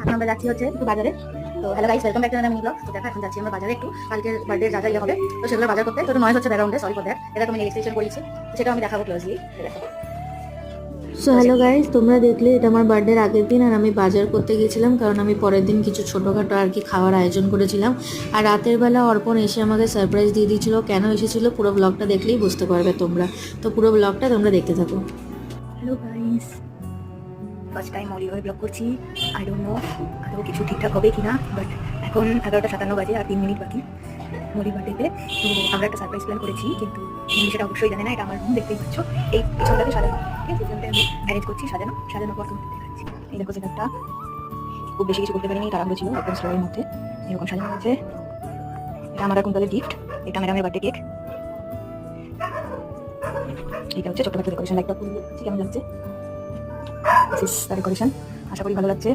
এখন আমরা যাচ্ছি হচ্ছে একটু বাজারে। তো hello guys, welcome back to another mini blog. তো দেখো এখন যাচ্ছি আমরা বাজারে একটু, কালকের বার্থডে যা যা ইয়ে হবে তো সেগুলো বাজার করতে। তো নয়েজ হচ্ছে ব্যাকগ্রাউন্ডে, সরি ফর দ্যাট। এটা তো আমি এক্সটেনশন করেছি, তো সেটা আমি দেখাবো ক্লোজলি। দেখো। সো হ্যালো গাইস, তোমরা দেখলে এটা আমার বার্থডের আগের দিন আর আমি বাজার করতে গেছিলাম, কারণ আমি পরের দিন কিছু ছোটোখাটো আর কি খাওয়ার আয়োজন করেছিলাম। আর রাতের বেলা অর্পণ এসে আমাকে সারপ্রাইজ দিয়ে দিয়েছিল। কেন এসেছিল পুরো ব্লগটা দেখলেই বুঝতে পারবে তোমরা। তো পুরো ব্লগটা তোমরা দেখতে থাকো। Hello guys, first time Oliver blog করছি। আই ডোন্ট নো আদৌ কিছু ঠিকঠাক হবে কিনা, বাট এখন 11:57 বাজে আর 3 মিনিট বাকি মলির বার্থডেতে। তো আমরা একটা সারপ্রাইজ প্ল্যান করেছি, কিন্তু সেটা অবশ্যই জানে না। এটা আমার রুম, দেখতেই পাচ্ছ। এই পিছনটাকে সাজানো, ঠিক আছে? পিছনটা আমি অ্যারেঞ্জ করছি, সাজানোর পর তোমাদের দেখাচ্ছি। এই দেখো সেটআপটা খুব বেশি কিছু করতে পারিনি, তাড়াহুড়ো ছিল, একদম স্টোরের মধ্যে এরকম সাজানো হয়েছে। এটা আমার কুন্তলের গিফট, এটা ম্যাডামের বার্থডে কেক। এটা হচ্ছে ছোট্ট একটা ডেকোরেশন, লাইটটা পুরো কেমন লাগছে? This is the decoration. আশা করি ভালো লাগছে।